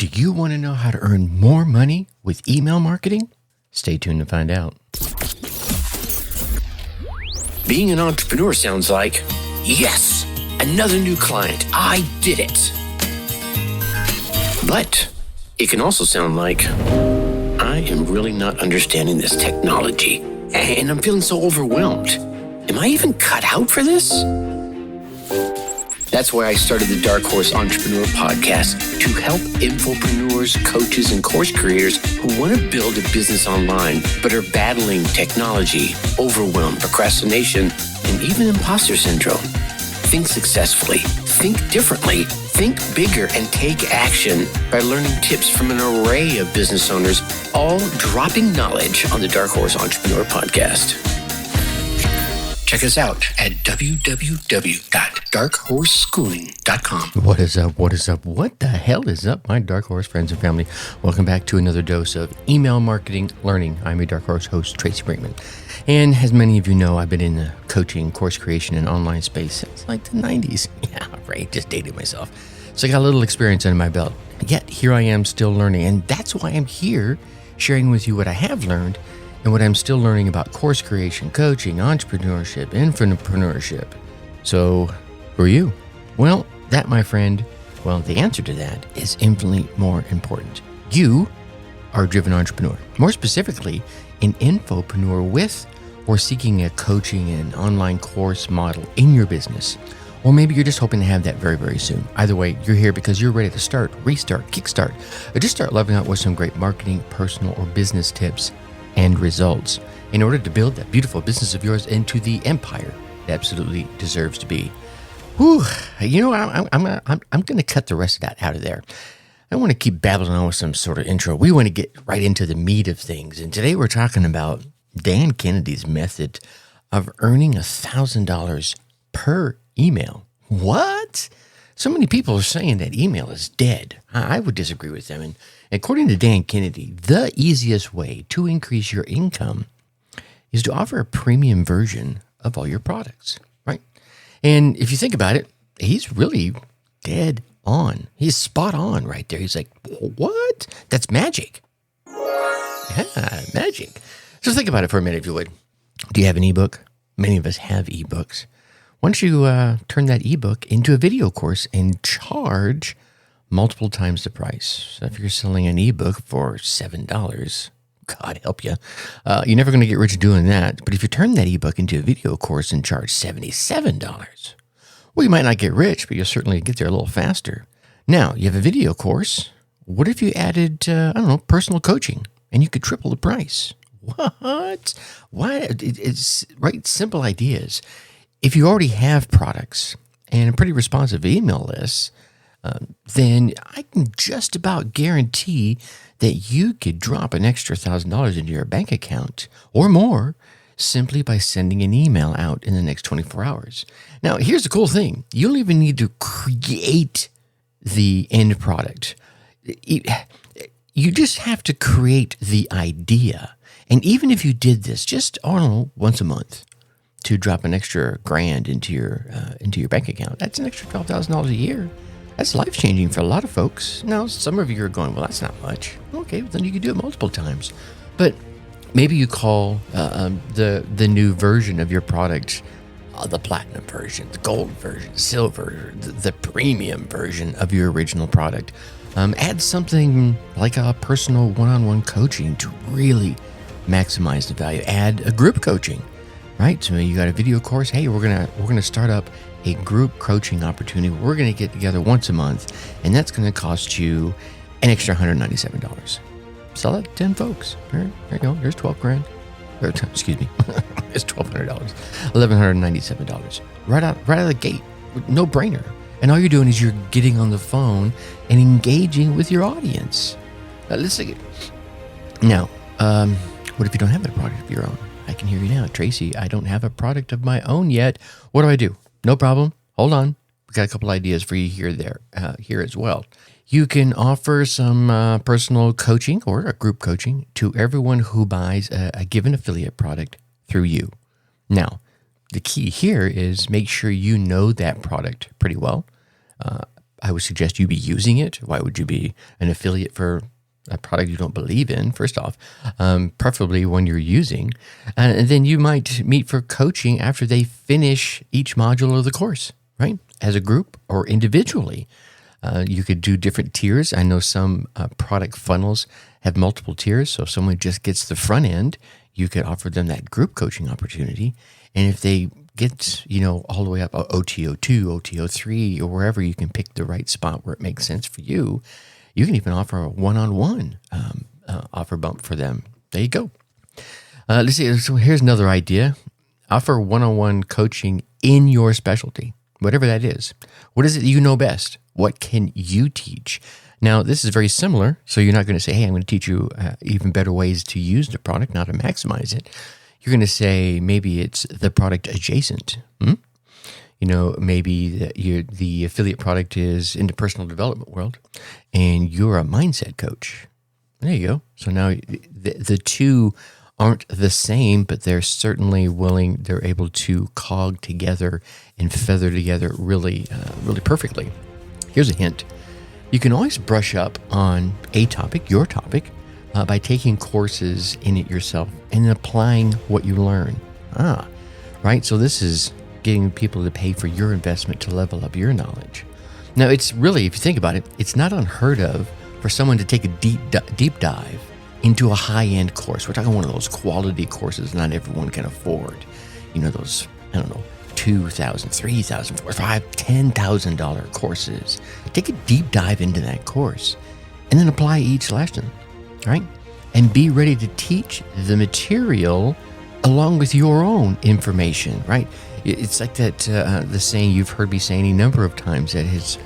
Do you want to know how to earn more money with email marketing? Stay tuned to find out. Being an entrepreneur sounds like, yes, another new client. I did it. But it can also sound like, I am really not understanding this technology, and I'm feeling so overwhelmed. Am I even cut out for this? That's why I started the Dark Horse Entrepreneur Podcast, to help infopreneurs, coaches, and course creators who want to build a business online but are battling technology, overwhelm, procrastination, and even imposter syndrome. Think successfully, think differently, think bigger, and take action by learning tips from an array of business owners, all dropping knowledge on the Dark Horse Entrepreneur Podcast. Check us out at www.darkhorseschooling.com. What is up? What is up? What the hell is up, my Dark Horse friends and family? Welcome back to another dose of email marketing learning. I'm your Dark Horse host, Tracy Brinkmann. And as many of you know, I've been in the coaching, course creation, and online space since like the 90s. Yeah, right. Just dated myself. So I got a little experience under my belt. Yet here I am still learning. And that's why I'm here sharing with you what I have learned and what I'm still learning about course creation, coaching, entrepreneurship, infopreneurship. So who are you? Well, that, my friend, the answer to that is infinitely more important. You are a driven entrepreneur. More specifically, an infopreneur with or seeking a coaching and online course model in your business. Or maybe you're just hoping to have that very, very soon. Either way, you're here because you're ready to start, restart, kickstart, or just start leveling out with some great marketing, personal, or business tips and results in order to build that beautiful business of yours into the empire it absolutely deserves to be. Whew, you know, I'm going to cut the rest of that out of there. I don't want to keep babbling on with some sort of intro. We want to get right into the meat of things. And today we're talking about Dan Kennedy's method of earning $1,000 per email. What? So many people are saying that email is dead. I would disagree with them. And according to Dan Kennedy, the easiest way to increase your income is to offer a premium version of all your products, right? And if you think about it, he's really dead on. He's spot on right there. He's like, what? That's magic. Yeah, magic. So think about it for a minute, if you would. Do you have an ebook? Many of us have ebooks. Why don't you turn that ebook into a video course and charge multiple times the price? So if you're selling an ebook for $7, God help you, you're never going to get rich doing that. But if you turn that ebook into a video course and charge $77, well, you might not get rich, but you'll certainly get there a little faster. Now, you have a video course. What if you added, personal coaching, and you could triple the price? What? Why? It's right, simple ideas. If you already have products and a pretty responsive email list, then I can just about guarantee that you could drop an extra $1,000 into your bank account or more simply by sending an email out in the next 24 hours. Now, here's the cool thing. You don't even need to create the end product. You just have to create the idea. And even if you did this just, once a month, to drop an extra $1,000 into your bank account, that's an extra $12,000 a year. That's life-changing for a lot of folks. Now, some of you are going, well, that's not much. Okay, well, then you can do it multiple times. But maybe you call the new version of your product the platinum version, the gold version, silver, the premium version of your original product. Add something like a personal one-on-one coaching to really maximize the value. Add a group coaching. Right, so you got a video course. Hey, we're gonna start up a group coaching opportunity. We're gonna get together once a month, and that's gonna cost you an extra $197. Sell it to 10 folks. There you go. Here's $12,000. Excuse me, it's $1,200. $1,197 right out of the gate. No brainer. And all you're doing is you're getting on the phone and engaging with your audience. Let's take it. Now, what if you don't have a product of your own? I can hear you now. Tracy, I don't have a product of my own yet. What do I do? No problem. Hold on. We got a couple ideas for you here as well. You can offer some personal coaching or a group coaching to everyone who buys a given affiliate product through you. Now, the key here is make sure you know that product pretty well. I would suggest you be using it. Why would you be an affiliate for a product you don't believe in, first off, preferably one you're using. And then you might meet for coaching after they finish each module of the course, right? As a group or individually. You could do different tiers. I know some product funnels have multiple tiers. So if someone just gets the front end, you could offer them that group coaching opportunity. And if they get, all the way up OTO2, OTO3, or wherever you can pick the right spot where it makes sense for you, you can even offer a one-on-one offer bump for them. There you go. Let's see. So here's another idea. Offer one-on-one coaching in your specialty, whatever that is. What is it you know best? What can you teach? Now, this is very similar. So you're not going to say, hey, I'm going to teach you even better ways to use the product, not to maximize it. You're going to say maybe it's the product adjacent. Maybe the affiliate product is in the personal development world and you're a mindset coach. There you go. So now the two aren't the same, but they're certainly they're able to cog together and feather together really perfectly. Here's a hint. You can always brush up on a topic, your topic, by taking courses in it yourself and applying what you learn. Right? So this is getting people to pay for your investment to level up your knowledge. Now, it's really, if you think about it, it's not unheard of for someone to take a deep dive into a high-end course. We're talking one of those quality courses not everyone can afford. Those, $2,000, $3,000, $4,000, $5,000, $10,000 courses. Take a deep dive into that course and then apply each lesson, right? And be ready to teach the material along with your own information, right? It's like that, the saying you've heard me say any number of times that has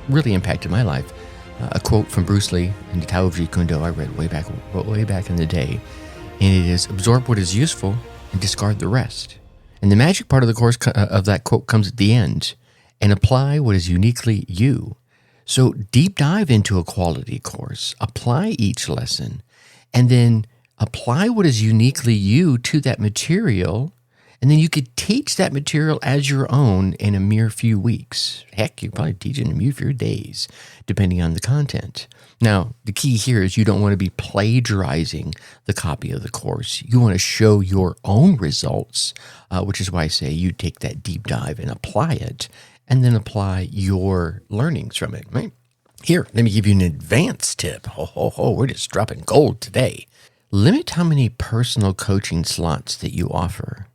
really impacted my life. A quote from Bruce Lee in the Tao of Jeet Kune Do I read way back in the day. And it is, absorb what is useful and discard the rest. And the magic part of the course of that quote comes at the end. And apply what is uniquely you. So deep dive into a quality course, apply each lesson, and then apply what is uniquely you to that material. And then you could teach that material as your own in a mere few weeks. Heck, you could probably teach it in a mere few days, depending on the content. Now, the key here is you don't want to be plagiarizing the copy of the course. You want to show your own results, which is why I say you take that deep dive and apply it, and then apply your learnings from it, right? Here, let me give you an advanced tip. We're just dropping gold today. Limit how many personal coaching slots that you offer.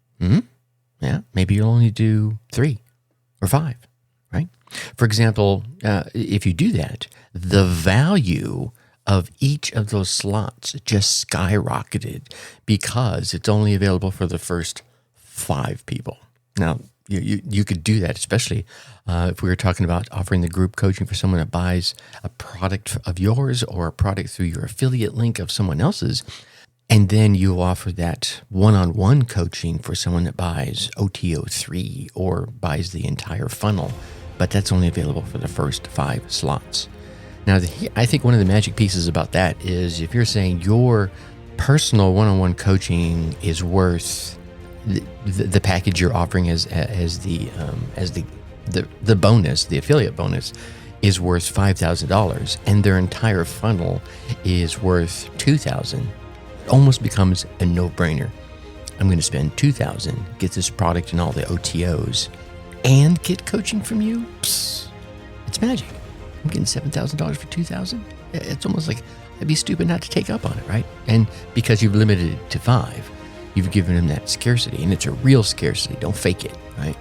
Yeah, maybe you'll only do 3 or 5, right? For example, if you do that, the value of each of those slots just skyrocketed because it's only available for the first 5 people. Now, you could do that, especially if we were talking about offering the group coaching for someone that buys a product of yours or a product through your affiliate link of someone else's. And then you offer that one-on-one coaching for someone that buys OTO3 or buys the entire funnel, but that's only available for the first 5 slots. Now, I think one of the magic pieces about that is if you're saying your personal one-on-one coaching is worth the package you're offering as the bonus, the affiliate bonus, is worth $5,000, and their entire funnel is worth $2,000. It almost becomes a no-brainer. I'm going to spend $2,000, get this product and all the OTOs, and get coaching from you. Psst, it's magic. I'm getting $7,000 for $2,000. It's almost like I'd be stupid not to take up on it, right? And because you've limited it to 5, you've given them that scarcity, and it's a real scarcity. Don't fake it, right?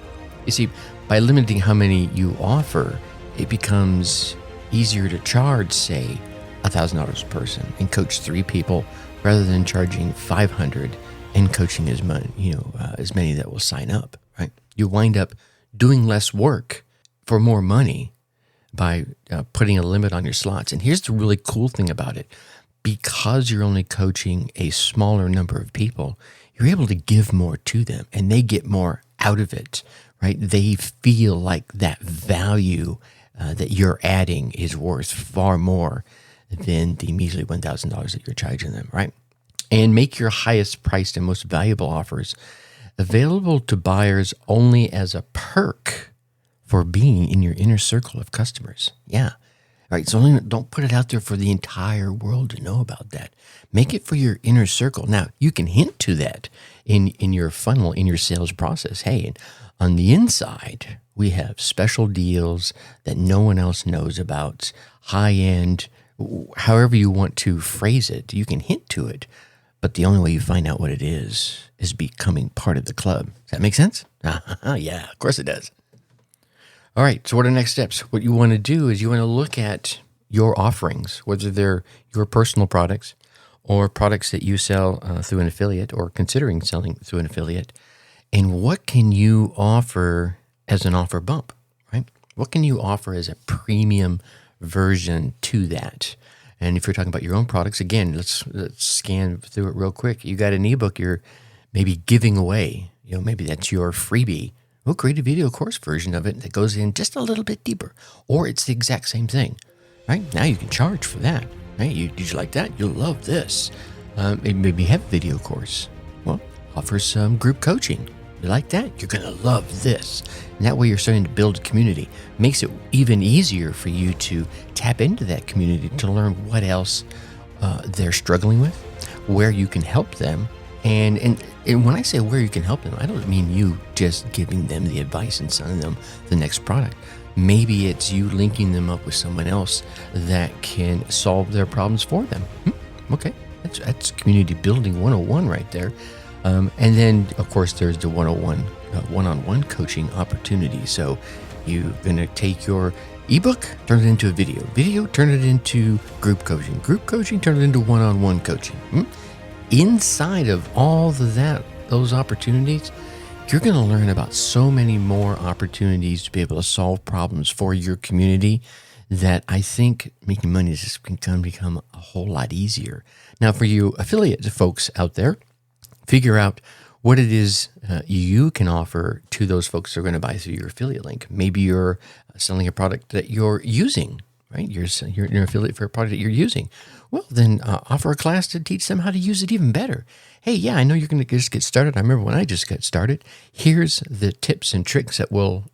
You see, by limiting how many you offer, it becomes easier to charge, say, $1,000 a person and coach 3 people rather than charging $500 and coaching as many that will sign up, right? You wind up doing less work for more money by putting a limit on your slots. And here's the really cool thing about it. Because you're only coaching a smaller number of people, you're able to give more to them and they get more out of it, right? They feel like that value that you're adding is worth far more than the measly $1,000 that you're charging them, right? And make your highest priced and most valuable offers available to buyers only as a perk for being in your inner circle of customers. Yeah. All right, so don't put it out there for the entire world to know about that. Make it for your inner circle. Now, you can hint to that in your funnel, in your sales process. Hey, on the inside, we have special deals that no one else knows about, high-end, however you want to phrase it. You can hint to it, but the only way you find out what it is becoming part of the club. Does that make sense? Yeah, of course it does. All right, so what are the next steps? What you want to do is you want to look at your offerings, whether they're your personal products or products that you sell through an affiliate or considering selling through an affiliate, and what can you offer as an offer bump, right? What can you offer as a premium version to that? And if you're talking about your own products, again, let's scan through it real quick. You got an ebook you're maybe giving away. Maybe that's your freebie. We'll create a video course version of it that goes in just a little bit deeper, or it's the exact same thing, right? Now you can charge for that, right? Did you like that? You'll love this. Maybe have a video course. Well, offer some group coaching. You like that? You're going to love this. And that way you're starting to build a community. Makes it even easier for you to tap into that community to learn what else they're struggling with, where you can help them. And when I say where you can help them, I don't mean you just giving them the advice and selling them the next product. Maybe it's you linking them up with someone else that can solve their problems for them. Okay, that's community building 101 right there. And then, of course, there's the one-on-one coaching opportunity. So you're going to take your ebook, turn it into a video, turn it into group coaching, turn it into one-on-one coaching. Inside of all of those opportunities, you're going to learn about so many more opportunities to be able to solve problems for your community that I think making money is just going to become a whole lot easier. Now, for you affiliate folks out there, figure out what it is you can offer to those folks that are going to buy through your affiliate link. Maybe you're selling a product that you're using, right? You're an affiliate for a product that you're using. Well, then offer a class to teach them how to use it even better. Hey, yeah, I know you're going to just get started. I remember when I just got started. Here's the tips and tricks that will,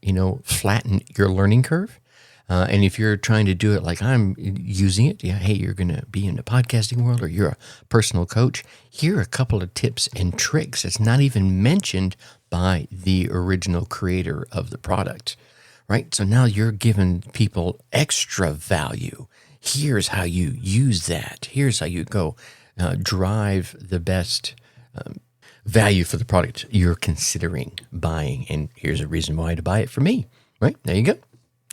flatten your learning curve. And if you're trying to do it like I'm using it, hey, you're going to be in the podcasting world or you're a personal coach, here are a couple of tips and tricks that's not even mentioned by the original creator of the product, right? So now you're giving people extra value. Here's how you use that. Here's how you go drive the best value for the product you're considering buying. And here's a reason why to buy it from me, right? There you go.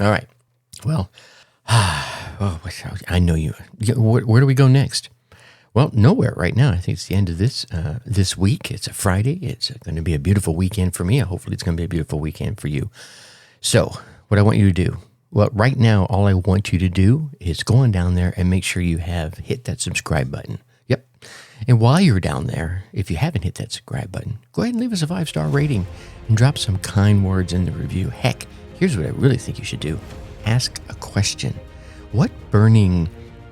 All right. Well, I know you. Where do we go next? Well, nowhere right now. I think it's the end of this week. It's a Friday. It's going to be a beautiful weekend for me. Hopefully, it's going to be a beautiful weekend for you. So, what I want you to do, well, right now, all I want you to do is go on down there and make sure you have hit that subscribe button. Yep. And while you're down there, if you haven't hit that subscribe button, go ahead and leave us a 5-star rating and drop some kind words in the review. Heck, here's what I really think you should do. Ask a question. What burning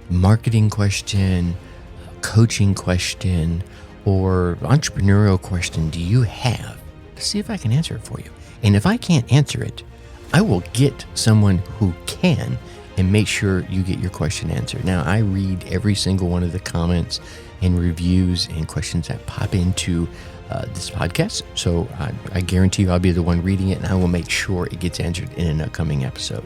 marketing question, coaching question, or entrepreneurial question do you have? Let's see if I can answer it for you. And if I can't answer it, I will get someone who can and make sure you get your question answered. Now, I read every single one of the comments and reviews and questions that pop into this podcast. So I guarantee you I'll be the one reading it, and I will make sure it gets answered in an upcoming episode.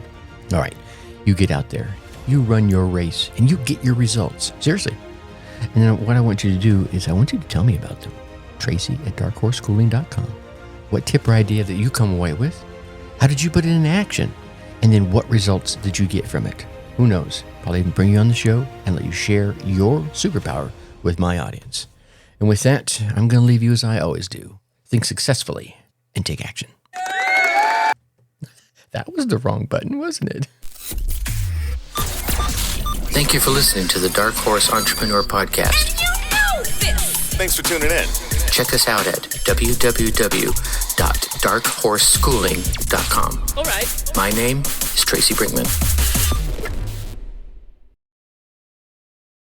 All right, you get out there, you run your race, and you get your results. Seriously. And then what I want you to do is I want you to tell me about them. Tracy at darkhorseschooling.com. What tip or idea that you come away with? How did you put it into action? And then what results did you get from it? Who knows? Probably even bring you on the show and let you share your superpower with my audience. And with that, I'm going to leave you as I always do. Think successfully and take action. That was the wrong button, wasn't it? Thank you for listening to the Dark Horse Entrepreneur Podcast. And you know this. Thanks for tuning in. Check us out at www.darkhorseschooling.com. All right. My name is Tracy Brinkmann.